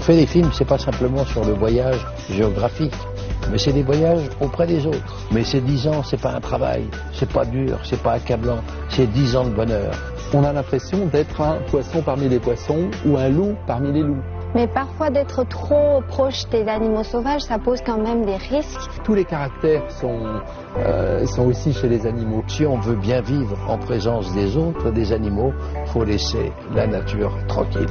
fait des films, c'est pas simplement sur le voyage géographique, mais c'est des voyages auprès des autres. Mais ces 10 ans, c'est pas un travail, c'est pas dur, c'est pas accablant, c'est 10 ans de bonheur. On a l'impression d'être un poisson parmi les poissons ou un loup parmi les loups. Mais parfois d'être trop proche des animaux sauvages, ça pose quand même des risques. Tous les caractères sont aussi chez les animaux. Si on veut bien vivre en présence des autres, des animaux, il faut laisser la nature tranquille.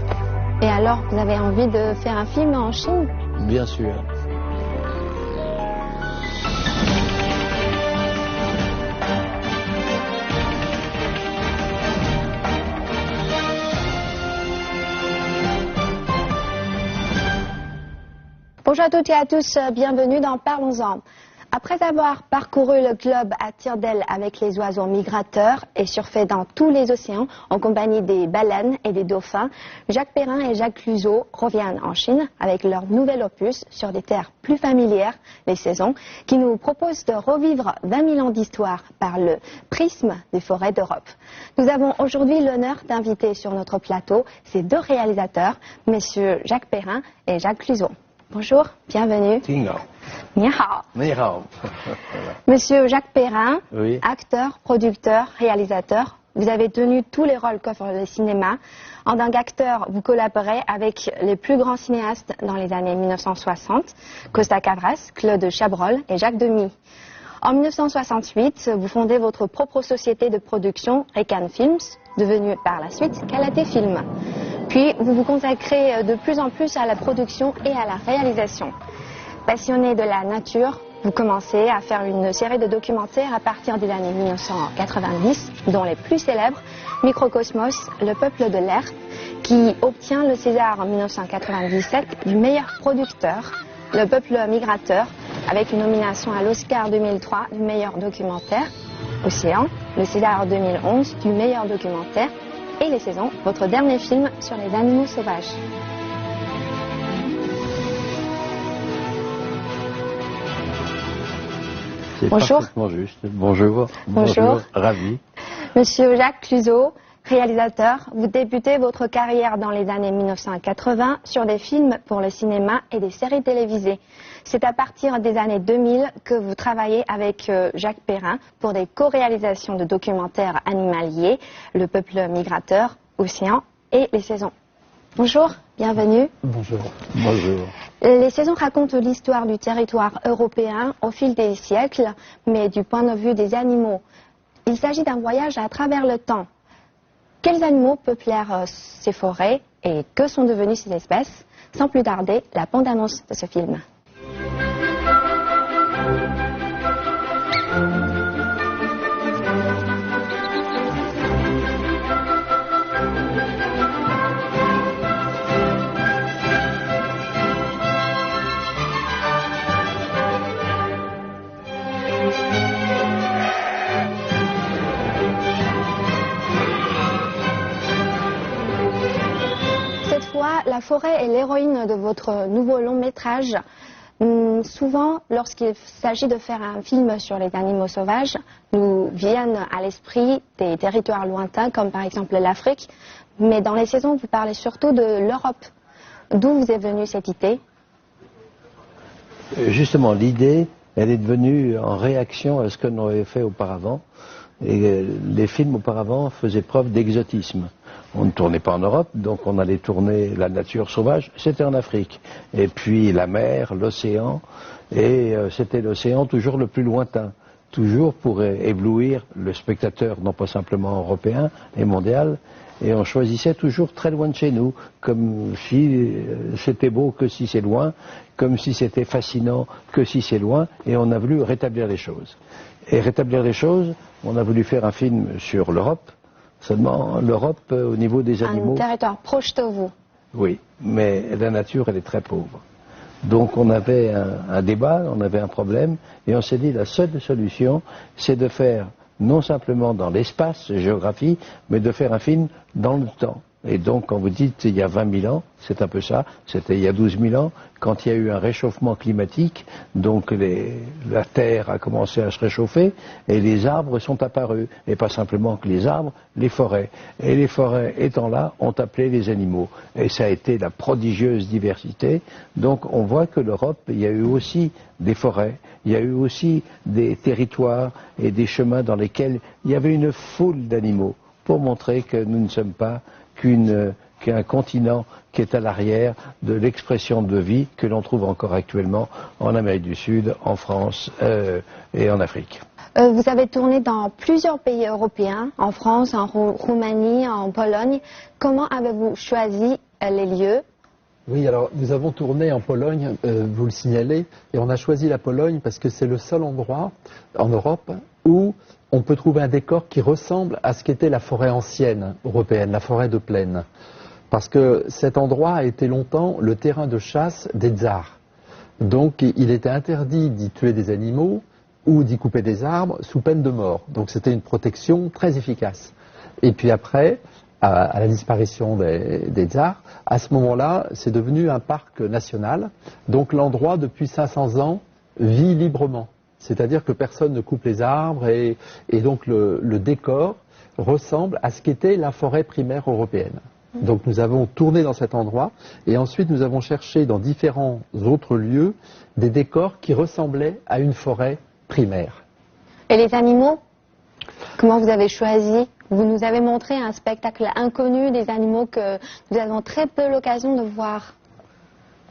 Et alors, vous avez envie de faire un film en Chine? Bien sûr. Bonjour à toutes et à tous, bienvenue dans Parlons-en. Après avoir parcouru le globe à tire-d'aile avec les oiseaux migrateurs et surfé dans tous les océans en compagnie des baleines et des dauphins, Jacques Perrin et Jacques Cluzot reviennent en Chine avec leur nouvel opus sur des terres plus familières, les saisons, qui nous propose de revivre 20 000 ans d'histoire par le prisme des forêts d'Europe. Nous avons aujourd'hui l'honneur d'inviter sur notre plateau ces deux réalisateurs, messieurs Jacques Perrin et Jacques Cluzot. Bonjour, bienvenue. Ni hao. Ni hao. Monsieur Jacques Perrin, oui. Acteur, producteur, réalisateur, vous avez tenu tous les rôles qu'offre le cinéma. En tant qu'acteur, vous collaborez avec les plus grands cinéastes dans les années 1960, Costa Gavras, Claude Chabrol et Jacques Demy. En 1968, vous fondez votre propre société de production, Recan Films, devenue par la suite Calaté Film. Puis, vous vous consacrez de plus en plus à la production et à la réalisation. Passionné de la nature, vous commencez à faire une série de documentaires à partir des années 1990, dont les plus célèbres, Microcosmos, Le peuple de l'air, qui obtient le César en 1997 du meilleur producteur, Le peuple migrateur, avec une nomination à l'Oscar 2003 du meilleur documentaire, Océan, le César 2011 du meilleur documentaire, et Les Saisons, votre dernier film sur les animaux sauvages. C'est Bonjour. parfaitement juste. Bonjour. Bonjour. Ravi. Monsieur Jacques Cluzot, réalisateur, vous débutez votre carrière dans les années 1980 sur des films pour le cinéma et des séries télévisées. C'est à partir des années 2000 que vous travaillez avec Jacques Perrin pour des co-réalisations de documentaires animaliers, Le peuple migrateur, Océan et Les Saisons. Bonjour, bienvenue. Bonjour. Bonjour. Les Saisons racontent l'histoire du territoire européen au fil des siècles, mais du point de vue des animaux. Il s'agit d'un voyage à travers le temps. Quels animaux peuplèrent ces forêts et que sont devenues ces espèces? Sans plus tarder, la bande-annonce de ce film. La forêt est l'héroïne de votre nouveau long métrage. Souvent, lorsqu'il s'agit de faire un film sur les animaux sauvages, nous viennent à l'esprit des territoires lointains, comme par exemple l'Afrique. Mais dans Les Saisons, vous parlez surtout de l'Europe. D'où vous est venue cette idée? Justement, l'idée, elle est devenue en réaction à ce que l'on avait fait auparavant. Et les films auparavant faisaient preuve d'exotisme. On ne tournait pas en Europe, donc on allait tourner la nature sauvage, c'était en Afrique. Et puis la mer, l'océan, et c'était l'océan toujours le plus lointain, toujours pour éblouir le spectateur, non pas simplement européen et mondial, et on choisissait toujours très loin de chez nous, comme si c'était beau que si c'est loin, comme si c'était fascinant que si c'est loin, et on a voulu rétablir les choses. Et rétablir les choses, on a voulu faire un film sur l'Europe. Seulement, l'Europe, au niveau des animaux... Un territoire proche de vous. Oui, mais la nature, elle est très pauvre. Donc on avait un débat, on avait un problème, et on s'est dit la seule solution, c'est de faire, non simplement dans l'espace, géographie, mais de faire un film dans le temps. Et donc, quand vous dites il y a 20 000 ans, c'est un peu ça, c'était il y a 12 000 ans, quand il y a eu un réchauffement climatique, donc la Terre a commencé à se réchauffer et les arbres sont apparus. Et pas simplement que les arbres, les forêts. Et les forêts étant là, ont appelé les animaux. Et ça a été la prodigieuse diversité. Donc on voit que l'Europe, il y a eu aussi des forêts, il y a eu aussi des territoires et des chemins dans lesquels il y avait une foule d'animaux pour montrer que nous ne sommes pas qu'un continent qui est à l'arrière de l'expression de vie que l'on trouve encore actuellement en Amérique du Sud, en France et en Afrique. Vous avez tourné dans plusieurs pays européens, en France, en Roumanie, en Pologne. Comment avez-vous choisi les lieux? Oui, alors nous avons tourné en Pologne, vous le signalez, et on a choisi la Pologne parce que c'est le seul endroit en Europe où on peut trouver un décor qui ressemble à ce qu'était la forêt ancienne européenne, la forêt de plaine. Parce que cet endroit a été longtemps le terrain de chasse des tsars. Donc il était interdit d'y tuer des animaux ou d'y couper des arbres sous peine de mort. Donc c'était une protection très efficace. Et puis après, à la disparition des tsars, à ce moment-là, c'est devenu un parc national. Donc l'endroit, depuis 500 ans, vit librement. C'est-à-dire que personne ne coupe les arbres et donc le décor ressemble à ce qu'était la forêt primaire européenne. Donc nous avons tourné dans cet endroit et ensuite nous avons cherché dans différents autres lieux des décors qui ressemblaient à une forêt primaire. Et les animaux? Comment vous avez choisi? Vous nous avez montré un spectacle inconnu des animaux que nous avons très peu l'occasion de voir.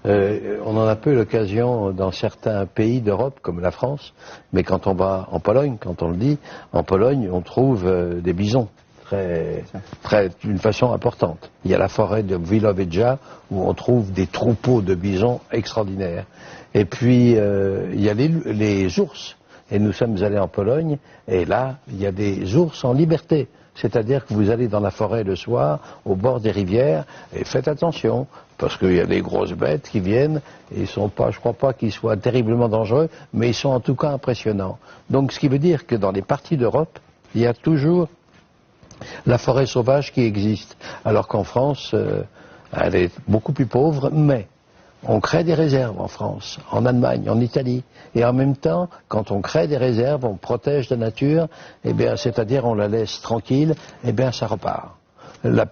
On en a peu l'occasion dans certains pays d'Europe, comme la France, mais quand on va en Pologne, quand on le dit, en Pologne, on trouve des bisons d'une façon importante. Il y a la forêt de Wilowiecza où on trouve des troupeaux de bisons extraordinaires. Et puis, il y a les ours. Et nous sommes allés en Pologne, et là, il y a des ours en liberté. C'est-à-dire que vous allez dans la forêt le soir, au bord des rivières, et faites attention, parce qu'il y a des grosses bêtes qui viennent, et ils sont pas, je crois pas qu'ils soient terriblement dangereux, mais ils sont en tout cas impressionnants. Donc ce qui veut dire que dans les parties d'Europe, il y a toujours la forêt sauvage qui existe, alors qu'en France, elle est beaucoup plus pauvre, mais on crée des réserves en France, en Allemagne, en Italie, et en même temps, quand on crée des réserves, on protège la nature, eh bien, c'est-à-dire on la laisse tranquille, eh bien, ça repart.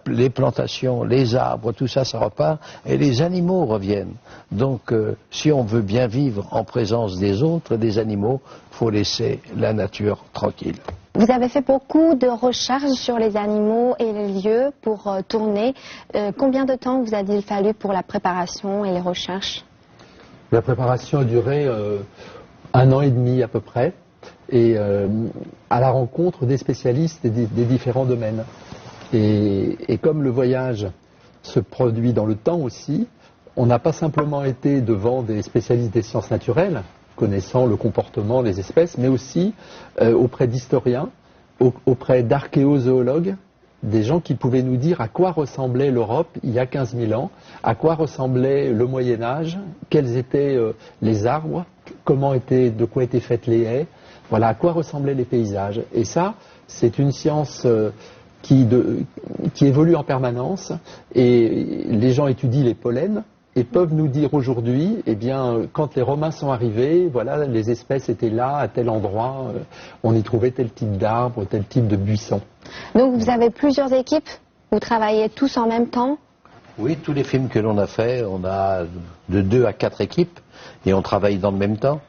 Les plantations, les arbres, tout ça, ça repart, et les animaux reviennent. Donc, si on veut bien vivre en présence des autres, des animaux, il faut laisser la nature tranquille. Vous avez fait beaucoup de recherches sur les animaux et les lieux pour tourner. Combien de temps vous a-t-il fallu pour la préparation et les recherches? La préparation a duré 1 an et demi à peu près, et à la rencontre des spécialistes des différents domaines. Et comme le voyage se produit dans le temps aussi, on n'a pas simplement été devant des spécialistes des sciences naturelles, connaissant le comportement des espèces, mais aussi auprès d'historiens, auprès d'archéozoologues, des gens qui pouvaient nous dire à quoi ressemblait l'Europe il y a 15 000 ans, à quoi ressemblait le Moyen-Âge, quels étaient les arbres, de quoi étaient faites les haies, voilà, à quoi ressemblaient les paysages. Et ça, c'est une science qui évolue en permanence, et les gens étudient les pollens, et peuvent nous dire aujourd'hui, eh bien, quand les Romains sont arrivés, voilà, les espèces étaient là, à tel endroit, on y trouvait tel type d'arbre, tel type de buisson. Donc vous avez plusieurs équipes, vous travaillez tous en même temps? Oui, tous les films que l'on a fait, on a de 2 à 4 équipes, et on travaille dans le même temps.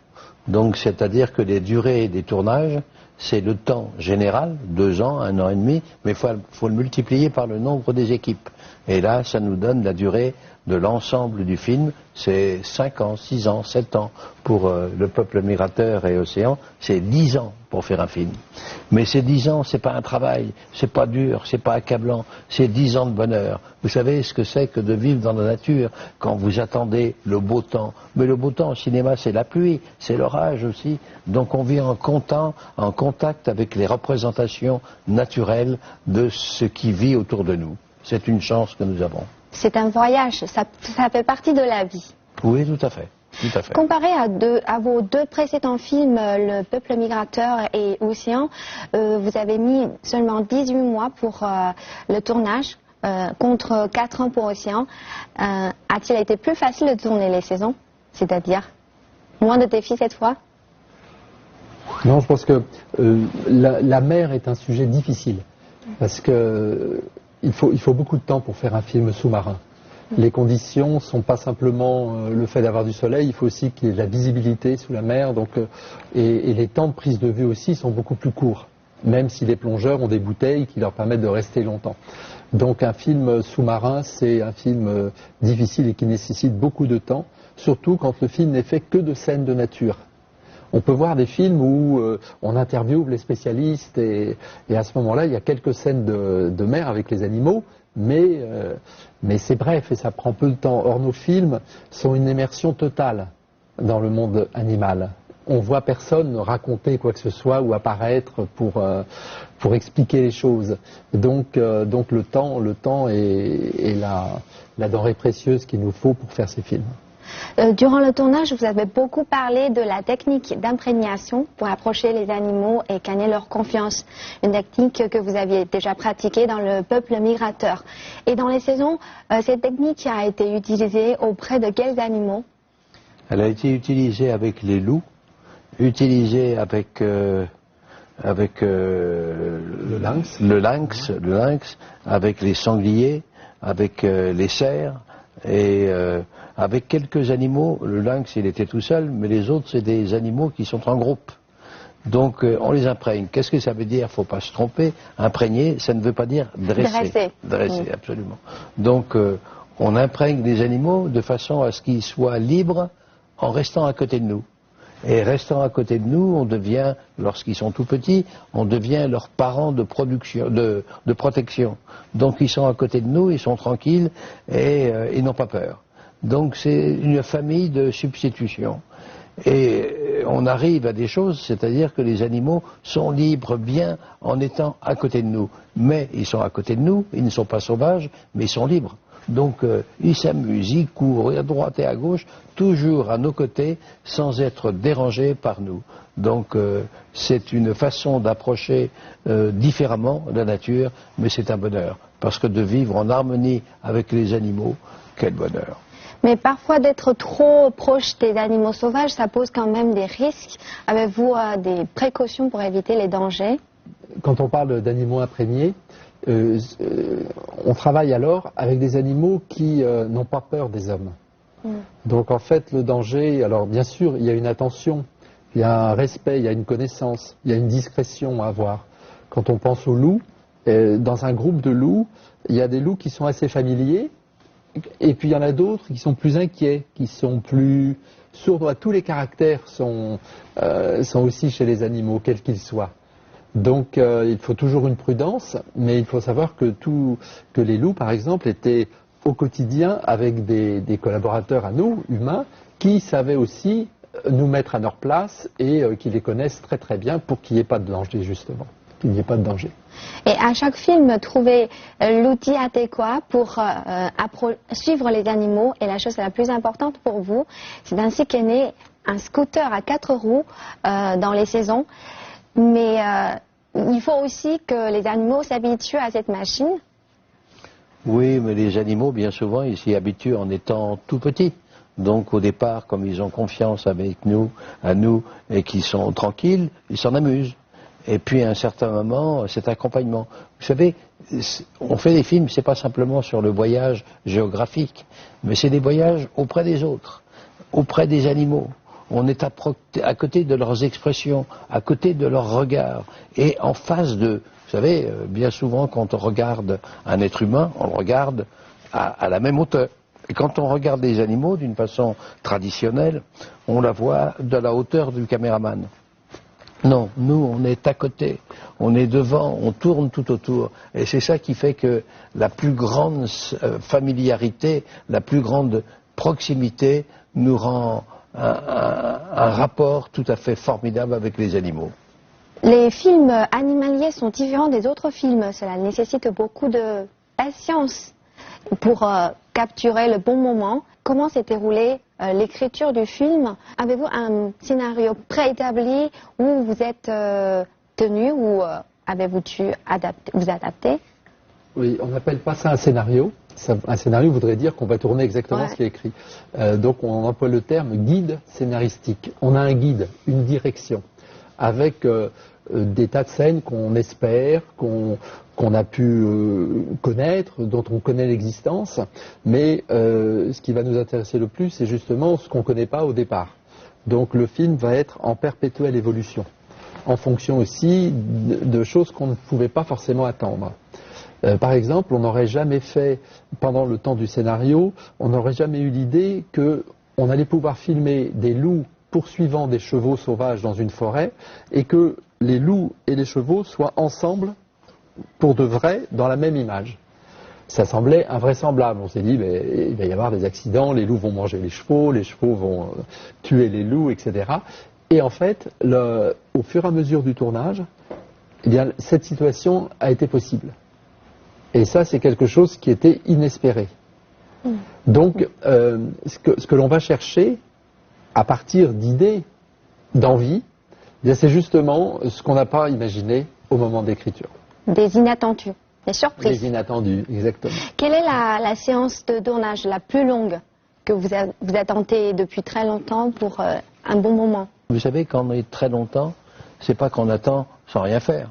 Donc c'est-à-dire que les durées des tournages, c'est le temps général, 2 ans, 1 an et demi, mais il faut le multiplier par le nombre des équipes. Et là, ça nous donne la durée de l'ensemble du film, c'est 5 ans, 6 ans, 7 ans. Pour Le Peuple migrateur et Océan, c'est 10 ans pour faire un film. Mais ces 10 ans, c'est pas un travail, c'est pas dur, c'est pas accablant, c'est 10 ans de bonheur. Vous savez ce que c'est que de vivre dans la nature quand vous attendez le beau temps. Mais le beau temps au cinéma, c'est la pluie, c'est l'orage aussi. Donc on vit en contact avec les représentations naturelles de ce qui vit autour de nous. C'est une chance que nous avons. C'est un voyage, ça fait partie de la vie. Oui, tout à fait. Tout à fait. Comparé à vos 2 précédents films, Le Peuple migrateur et Océan, vous avez mis seulement 18 mois pour le tournage. contre 4 ans pour Océan, a-t-il été plus facile de tourner les saisons? C'est-à-dire moins de défis cette fois? Non, je pense que la mer est un sujet difficile parce que il faut beaucoup de temps pour faire un film sous-marin. Les conditions ne sont pas simplement le fait d'avoir du soleil, il faut aussi qu'il y ait de la visibilité sous la mer, et les temps de prise de vue aussi sont beaucoup plus courts, même si les plongeurs ont des bouteilles qui leur permettent de rester longtemps. Donc un film sous-marin, c'est un film difficile et qui nécessite beaucoup de temps, surtout quand le film n'est fait que de scènes de nature. On peut voir des films où on interviewe les spécialistes et à ce moment-là, il y a quelques scènes de mer avec les animaux, mais c'est bref et ça prend peu de temps. Or, nos films sont une immersion totale dans le monde animal. On voit personne raconter quoi que ce soit ou apparaître pour expliquer les choses. Donc le temps est la denrée précieuse qu'il nous faut pour faire ces films. Durant le tournage, vous avez beaucoup parlé de la technique d'imprégnation pour approcher les animaux et gagner leur confiance. Une technique que vous aviez déjà pratiquée dans le peuple migrateur. Et dans les saisons, cette technique a été utilisée auprès de quels animaux? Elle a été utilisée avec les loups, utilisée avec le lynx, avec les sangliers, avec les cerfs et avec quelques animaux. Le lynx, il était tout seul, mais les autres, c'est des animaux qui sont en groupe. Donc, on les imprègne. Qu'est-ce que ça veut dire? Faut pas se tromper. Imprégner, ça ne veut pas dire dresser. Dresser, absolument. Donc, on imprègne les animaux de façon à ce qu'ils soient libres en restant à côté de nous. Et restant à côté de nous, on devient, lorsqu'ils sont tout petits, on devient leurs parents de protection. Donc, ils sont à côté de nous, ils sont tranquilles et ils n'ont pas peur. Donc c'est une famille de substitution. Et on arrive à des choses, c'est-à-dire que les animaux sont libres bien en étant à côté de nous. Mais ils sont à côté de nous, ils ne sont pas sauvages, mais ils sont libres. Donc ils s'amusent, ils courent à droite et à gauche, toujours à nos côtés, sans être dérangés par nous. Donc c'est une façon d'approcher différemment la nature, mais c'est un bonheur. Parce que de vivre en harmonie avec les animaux, quel bonheur. Mais parfois d'être trop proche des animaux sauvages, ça pose quand même des risques. Avez-vous des précautions pour éviter les dangers? Quand on parle d'animaux imprégnés, on travaille alors avec des animaux qui n'ont pas peur des hommes. Donc en fait le danger, alors bien sûr il y a une attention, il y a un respect, il y a une connaissance, il y a une discrétion à avoir. Quand on pense aux loups, dans un groupe de loups, il y a des loups qui sont assez familiers, et puis il y en a d'autres qui sont plus inquiets, qui sont plus sourds. Tous les caractères sont aussi chez les animaux, quels qu'ils soient. Donc il faut toujours une prudence, mais il faut savoir que les loups, par exemple, étaient au quotidien avec des collaborateurs à nous, humains, qui savaient aussi nous mettre à leur place et qui les connaissent très très bien pour qu'il n'y ait pas de danger, justement. Qu'il n'y ait pas de danger. Et à chaque film, trouver l'outil adéquat pour suivre les animaux est la chose la plus importante pour vous. C'est ainsi qu'est né un scooter à 4 roues dans les saisons. Mais il faut aussi que les animaux s'habituent à cette machine. Oui, mais les animaux, bien souvent, ils s'y habituent en étant tout petits. Donc au départ, comme ils ont confiance avec nous, et qu'ils sont tranquilles, ils s'en amusent. Et puis à un certain moment, cet accompagnement. Vous savez, on fait des films, c'est pas simplement sur le voyage géographique, mais c'est des voyages auprès des autres, auprès des animaux. On est à côté de leurs expressions, à côté de leurs regards, et en face de. Vous savez, bien souvent, quand on regarde un être humain, on le regarde à la même hauteur. Et quand on regarde les animaux d'une façon traditionnelle, on la voit de la hauteur du caméraman. Non, nous, on est à côté, on est devant, on tourne tout autour. Et c'est ça qui fait que la plus grande familiarité, la plus grande proximité nous rend un rapport tout à fait formidable avec les animaux. Les films animaliers sont différents des autres films. Cela nécessite beaucoup de patience pour capturer le bon moment. Comment s'est déroulée l'écriture du film? Avez-vous un scénario préétabli où vous êtes tenu ou avez-vous dû vous adapter? Oui, on n'appelle pas ça un scénario. Un scénario voudrait dire qu'on va tourner exactement ce qui est écrit. Donc on emploie le terme guide scénaristique. On a un guide, une direction, avec des tas de scènes qu'on espère, qu'on a pu connaître, dont on connaît l'existence. Mais ce qui va nous intéresser le plus, c'est justement ce qu'on ne connaît pas au départ. Donc le film va être en perpétuelle évolution, en fonction aussi de choses qu'on ne pouvait pas forcément attendre. Par exemple, on n'aurait jamais fait, pendant le temps du scénario, on n'aurait jamais eu l'idée qu'on allait pouvoir filmer des loups poursuivant des chevaux sauvages dans une forêt et que les loups et les chevaux soient ensemble, pour de vrai, dans la même image. Ça semblait invraisemblable. On s'est dit, mais il va y avoir des accidents, les loups vont manger les chevaux vont tuer les loups, etc. Et en fait, au fur et à mesure du tournage, eh bien, cette situation a été possible. Et ça, c'est quelque chose qui était inespéré. Donc, ce que l'on va chercher, à partir d'idées, d'envie, c'est justement ce qu'on n'a pas imaginé au moment d'écriture. Des inattendus, des surprises. Des inattendus, exactement. Quelle est la séance de tournage la plus longue que vous attendez depuis très longtemps pour un bon moment? Vous savez, quand on est très longtemps, c'est pas qu'on attend sans rien faire.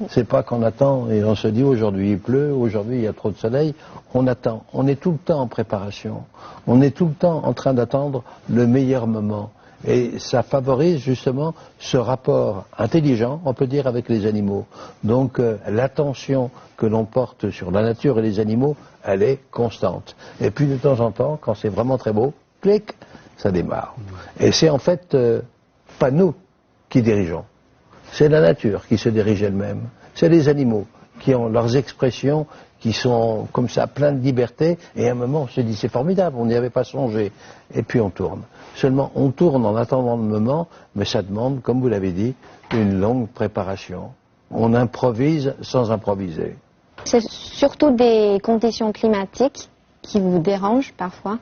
C'est pas qu'on attend et on se dit aujourd'hui il pleut, aujourd'hui il y a trop de soleil. On attend. On est tout le temps en préparation. On est tout le temps en train d'attendre le meilleur moment. Et ça favorise justement ce rapport intelligent, on peut dire, avec les animaux. Donc l'attention que l'on porte sur la nature et les animaux, elle est constante. Et puis de temps en temps, quand c'est vraiment très beau, clic, ça démarre. Et c'est en fait pas nous qui dirigeons. C'est la nature qui se dirige elle-même. C'est les animaux qui ont leurs expressions, qui sont comme ça, plein de liberté. Et à un moment, on se dit, c'est formidable, on n'y avait pas songé. Et puis on tourne. Seulement, on tourne en attendant le moment, mais ça demande, comme vous l'avez dit, une longue préparation. On improvise sans improviser. C'est surtout des conditions climatiques qui vous dérangent parfois?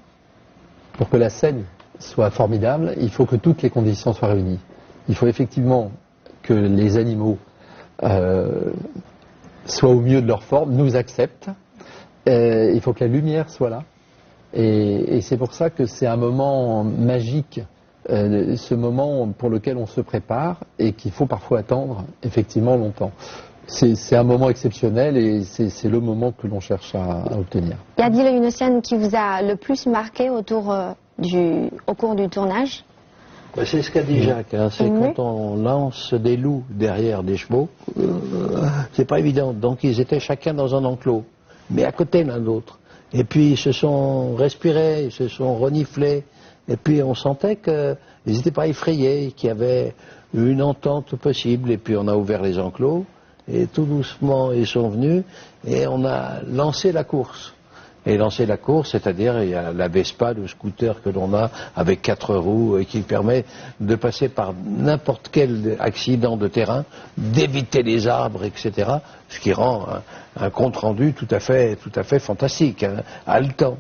Pour que la scène soit formidable, il faut que toutes les conditions soient réunies. Il faut effectivement que les animaux soient au mieux de leur forme, nous acceptent. Il faut que la lumière soit là. Et c'est pour ça que c'est un moment magique, ce moment pour lequel on se prépare et qu'il faut parfois attendre effectivement longtemps. C'est un moment exceptionnel et c'est le moment que l'on cherche à obtenir. Y a-t-il une scène qui vous a le plus marqué au cours du tournage? C'est ce qu'a dit Jacques, hein. C'est quand on lance des loups derrière des chevaux, c'est pas évident. Donc ils étaient chacun dans un enclos, mais à côté l'un de l'autre. Et puis ils se sont respirés, ils se sont reniflés, et puis on sentait qu'ils n'étaient pas effrayés, qu'il y avait une entente possible. Et puis on a ouvert les enclos, et tout doucement ils sont venus, et on a lancé la course. Et lancer la course, c'est-à-dire il y a la Vespa, le scooter que l'on a avec 4 roues et qui permet de passer par n'importe quel accident de terrain, d'éviter les arbres, etc. Ce qui rend un compte-rendu tout à fait fantastique, hein, haletant.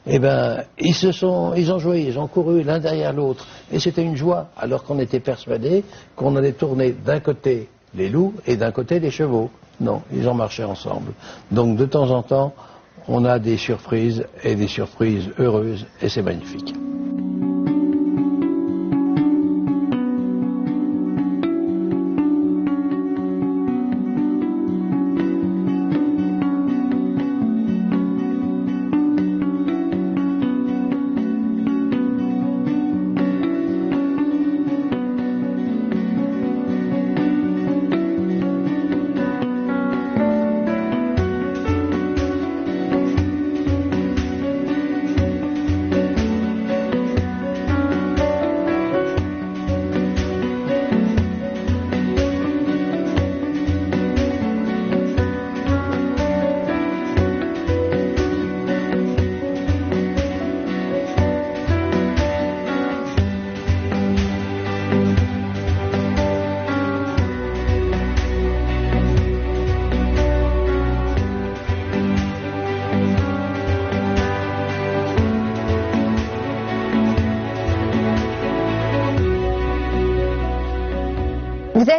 Eh ben, ils ont joué, ils ont couru l'un derrière l'autre, et c'était une joie, alors qu'on était persuadé qu'on allait tourner d'un côté les loups et d'un côté les chevaux. Non, ils ont marché ensemble. Donc de temps en temps, on a des surprises et des surprises heureuses et c'est magnifique.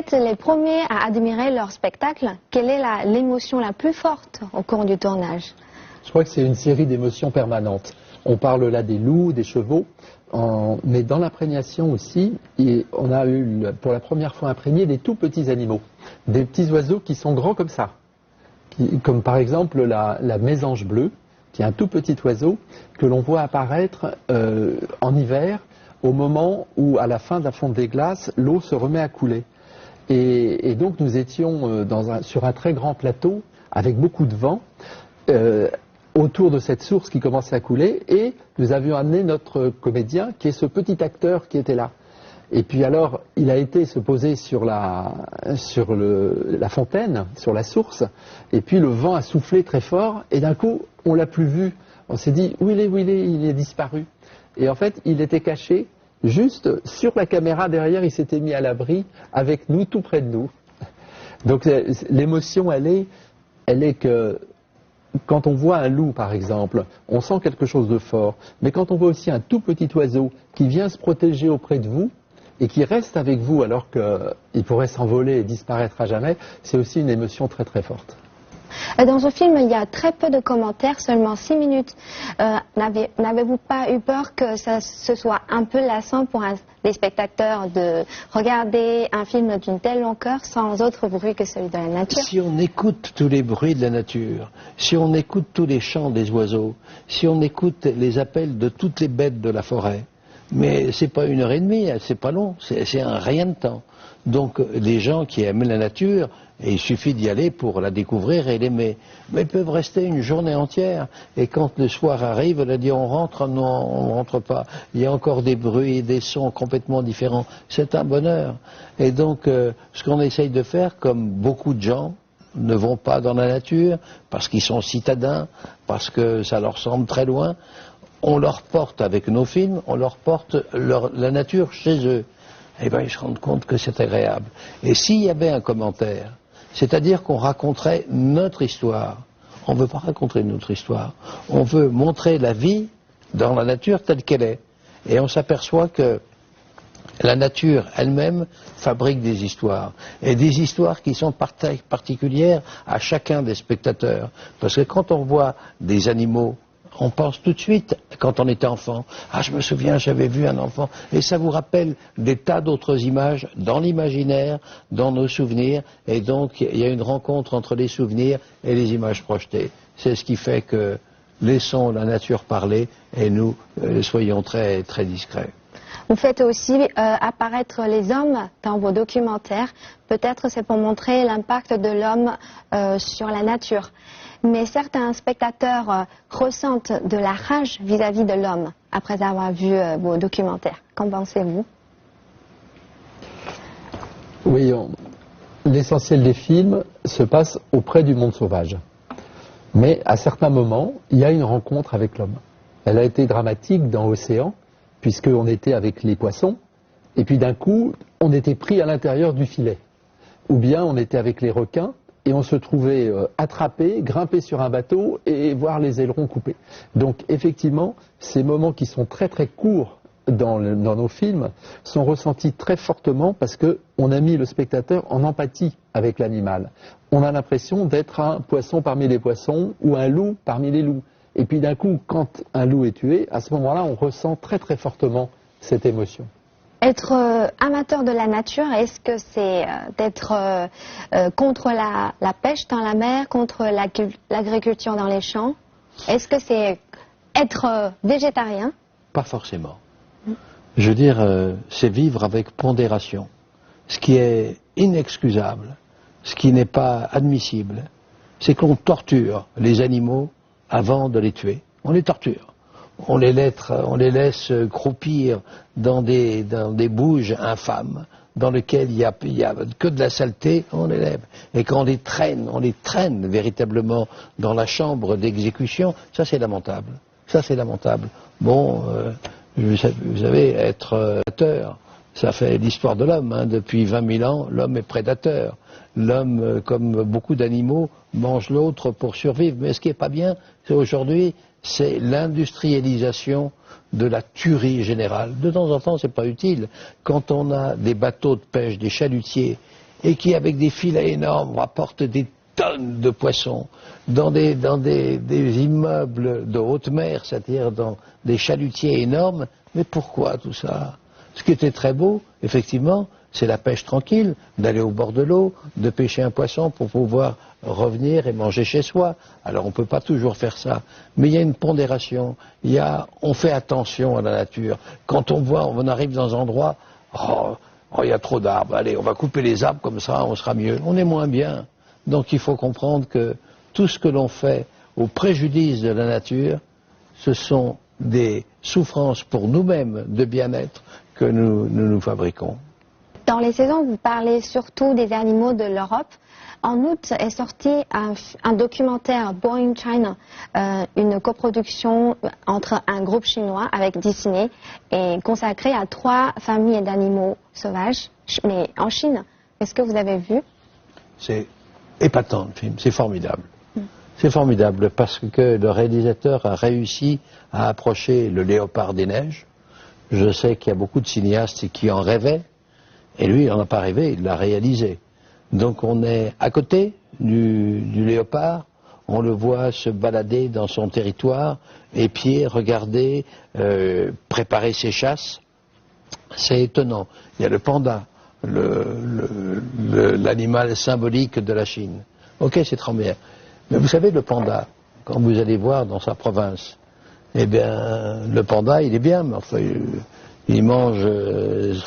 êtes les premiers à admirer leur spectacle. Quelle est l'émotion la plus forte au cours du tournage? Je crois que c'est une série d'émotions permanentes. On parle là des loups, des chevaux, mais dans l'imprégnation aussi, on a eu pour la première fois imprégné des tout petits animaux, des petits oiseaux qui sont grands comme ça, comme par exemple la mésange bleue, qui est un tout petit oiseau que l'on voit apparaître en hiver, au moment où, à la fin de la fonte des glaces, l'eau se remet à couler. Et donc nous étions sur un très grand plateau, avec beaucoup de vent, autour de cette source qui commençait à couler, et nous avions amené notre comédien, qui est ce petit acteur qui était là. Et puis alors, il a été se poser sur la fontaine, sur la source, et puis le vent a soufflé très fort, et d'un coup, on l'a plus vu. On s'est dit, où il est, il est disparu. Et en fait, il était caché, juste sur la caméra derrière, il s'était mis à l'abri, avec nous, tout près de nous. Donc l'émotion, elle est que quand on voit un loup, par exemple, on sent quelque chose de fort. Mais quand on voit aussi un tout petit oiseau qui vient se protéger auprès de vous et qui reste avec vous alors qu'il pourrait s'envoler et disparaître à jamais, c'est aussi une émotion très très forte. Dans ce film, il y a très peu de commentaires, seulement 6 minutes. N'avez-vous pas eu peur que ce soit un peu lassant pour les spectateurs de regarder un film d'une telle longueur sans autre bruit que celui de la nature? Si on écoute tous les bruits de la nature, si on écoute tous les chants des oiseaux, si on écoute les appels de toutes les bêtes de la forêt, mais c'est pas 1h30, c'est pas long, c'est un rien de temps. Donc les gens qui aiment la nature, et il suffit d'y aller pour la découvrir et l'aimer. Mais ils peuvent rester une journée entière. Et quand le soir arrive, on a dit on rentre, non, on ne rentre pas. Il y a encore des bruits, des sons complètement différents. C'est un bonheur. Et donc, ce qu'on essaye de faire, comme beaucoup de gens ne vont pas dans la nature, parce qu'ils sont citadins, parce que ça leur semble très loin, on leur porte, avec nos films, on leur porte la nature chez eux. Eh bien, ils se rendent compte que c'est agréable. Et s'il y avait un commentaire, c'est-à-dire qu'on raconterait notre histoire, on ne veut pas raconter notre histoire, on veut montrer la vie dans la nature telle qu'elle est. Et on s'aperçoit que la nature elle-même fabrique des histoires. Et des histoires qui sont particulières à chacun des spectateurs. Parce que quand on voit des animaux, on pense tout de suite, quand on était enfant, ah je me souviens, j'avais vu un enfant, et ça vous rappelle des tas d'autres images dans l'imaginaire, dans nos souvenirs, et donc il y a une rencontre entre les souvenirs et les images projetées. C'est ce qui fait que laissons la nature parler, et nous soyons très, très discrets. Vous faites aussi apparaître les hommes dans vos documentaires. Peut-être c'est pour montrer l'impact de l'homme sur la nature. Mais certains spectateurs ressentent de la rage vis-à-vis de l'homme après avoir vu vos documentaires. Qu'en pensez-vous? Oui, l'essentiel des films se passe auprès du monde sauvage. Mais à certains moments, il y a une rencontre avec l'homme. Elle a été dramatique dans Océan, puisqu'on était avec les poissons, et puis d'un coup, on était pris à l'intérieur du filet. Ou bien on était avec les requins, et on se trouvait attrapé, grimpé sur un bateau, et voir les ailerons coupés. Donc effectivement, ces moments qui sont très très courts dans nos films sont ressentis très fortement parce qu'on a mis le spectateur en empathie avec l'animal. On a l'impression d'être un poisson parmi les poissons, ou un loup parmi les loups. Et puis d'un coup, quand un loup est tué, à ce moment-là, on ressent très très fortement cette émotion. Être amateur de la nature, est-ce que c'est d'être contre la pêche dans la mer, contre l'agriculture dans les champs? Est-ce que c'est être végétarien? Pas forcément. Je veux dire, c'est vivre avec pondération. Ce qui est inexcusable, ce qui n'est pas admissible, c'est qu'on torture les animaux avant de les tuer. On les torture. On les laisse croupir dans des bouges infâmes, dans lesquels il y a que de la saleté, on les lève. Et quand on les traîne véritablement dans la chambre d'exécution, ça c'est lamentable. Ça c'est lamentable. Bon, vous savez, être prédateur, ça fait l'histoire de l'homme. Hein. Depuis 20 000 ans, l'homme est prédateur. L'homme, comme beaucoup d'animaux, mange l'autre pour survivre. Mais ce qui n'est pas bien, c'est aujourd'hui, c'est l'industrialisation de la tuerie générale. De temps en temps, c'est pas utile. Quand on a des bateaux de pêche, des chalutiers, et qui, avec des filets énormes, rapportent des tonnes de poissons dans des immeubles de haute mer, c'est-à-dire dans des chalutiers énormes. Mais pourquoi tout ça? Ce qui était très beau, effectivement, c'est la pêche tranquille, d'aller au bord de l'eau, de pêcher un poisson pour pouvoir revenir et manger chez soi. Alors on ne peut pas toujours faire ça, mais il y a une pondération, on fait attention à la nature. Quand on arrive dans un endroit, il y a trop d'arbres, allez, on va couper les arbres comme ça, on sera mieux. On est moins bien. Donc il faut comprendre que tout ce que l'on fait au préjudice de la nature, ce sont des souffrances pour nous-mêmes de bien-être que nous fabriquons. Dans les saisons, vous parlez surtout des animaux de l'Europe. En août est sorti un documentaire Born in China, une coproduction entre un groupe chinois avec Disney et consacré à 3 familles d'animaux sauvages, mais en Chine. Est-ce que vous avez vu? C'est épatant le film, c'est formidable. C'est formidable parce que le réalisateur a réussi à approcher le léopard des neiges. Je sais qu'il y a beaucoup de cinéastes qui en rêvaient, et lui il n'en a pas rêvé, il l'a réalisé. Donc on est à côté du léopard, on le voit se balader dans son territoire, épier, regarder, préparer ses chasses. C'est étonnant. Il y a le panda, l'animal symbolique de la Chine. Ok, c'est trop bien. Mais vous savez, le panda, quand vous allez voir dans sa province, eh bien, le panda, il est bien, mais enfin, il mange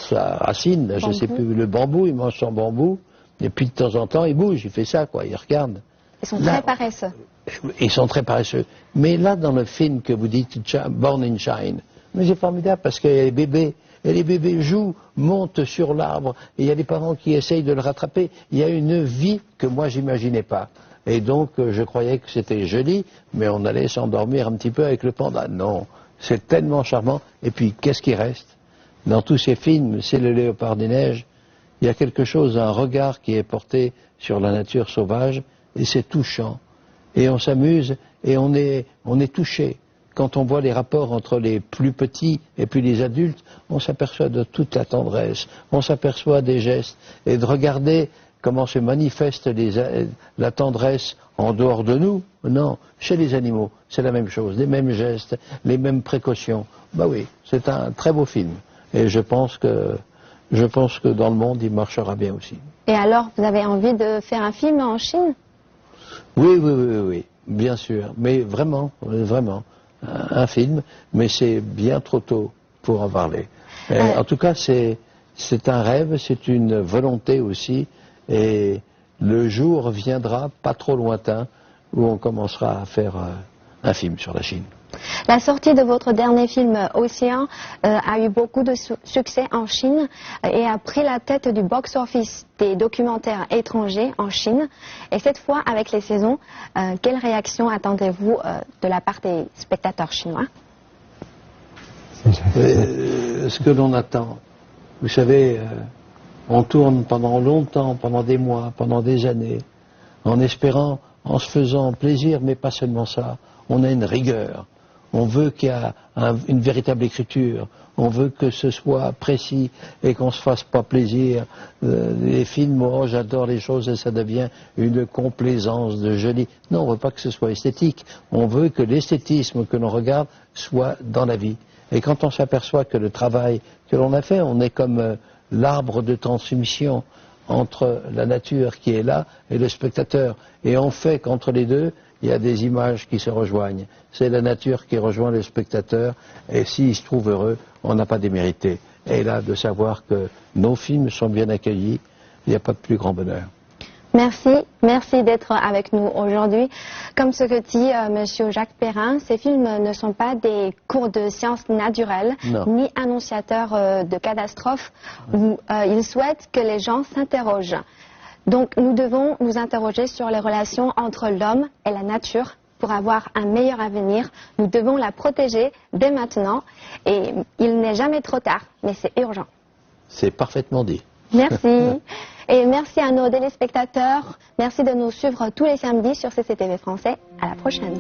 sa racine, je ne sais plus, le bambou, il mange son bambou, et puis de temps en temps, il bouge, il fait ça, quoi, il regarde. Ils sont très paresseux. Ils sont très paresseux. Mais là, dans le film que vous dites, Born in China, mais c'est formidable parce qu'il y a les bébés. Et les bébés jouent, montent sur l'arbre, et il y a des parents qui essayent de le rattraper. Il y a une vie que moi, j'imaginais pas. Et donc, je croyais que c'était joli, mais on allait s'endormir un petit peu avec le panda. Non, c'est tellement charmant. Et puis, qu'est-ce qui reste? Dans tous ces films, c'est le léopard des neiges. Il y a quelque chose, un regard qui est porté sur la nature sauvage, et c'est touchant. Et on s'amuse, et on est touché. Quand on voit les rapports entre les plus petits et puis les adultes, on s'aperçoit de toute la tendresse, on s'aperçoit des gestes, et de regarder comment se manifeste la tendresse en dehors de nous. Non, chez les animaux, c'est la même chose, les mêmes gestes, les mêmes précautions. Bah oui, c'est un très beau film, et je pense que dans le monde, il marchera bien aussi. Et alors, vous avez envie de faire un film en Chine? Oui, bien sûr, mais vraiment, un film, mais c'est bien trop tôt pour en parler. En tout cas, c'est un rêve, c'est une volonté aussi, et le jour viendra, pas trop lointain, où on commencera à faire un film sur la Chine. La sortie de votre dernier film Océan a eu beaucoup de succès en Chine et a pris la tête du box-office des documentaires étrangers en Chine. Et cette fois, avec les saisons, quelle réaction attendez-vous de la part des spectateurs chinois? Ce que l'on attend, vous savez, on tourne pendant longtemps, pendant des mois, pendant des années, en espérant, en se faisant plaisir, mais pas seulement ça. On a une rigueur. On veut qu'il y ait une véritable écriture. On veut que ce soit précis et qu'on ne se fasse pas plaisir. Les films, oh, j'adore les choses et ça devient une complaisance de joli. Non, on ne veut pas que ce soit esthétique. On veut que l'esthétisme que l'on regarde soit dans la vie. Et quand on s'aperçoit que le travail que l'on a fait, on est comme l'arbre de transmission entre la nature qui est là et le spectateur. Et on fait qu'entre les deux, il y a des images qui se rejoignent. C'est la nature qui rejoint le spectateur, et s'il se trouve heureux, on n'a pas démérité. Et là, de savoir que nos films sont bien accueillis, il n'y a pas de plus grand bonheur. Merci d'être avec nous aujourd'hui. Comme ce que dit Monsieur Jacques Perrin, ces films ne sont pas des cours de sciences naturelles, ni annonciateurs de catastrophes, où ils souhaitent que les gens s'interrogent. Donc nous devons nous interroger sur les relations entre l'homme et la nature pour avoir un meilleur avenir. Nous devons la protéger dès maintenant et il n'est jamais trop tard, mais c'est urgent. C'est parfaitement dit. Merci. Et merci à nos téléspectateurs. Merci de nous suivre tous les samedis sur CCTV Français. À la prochaine.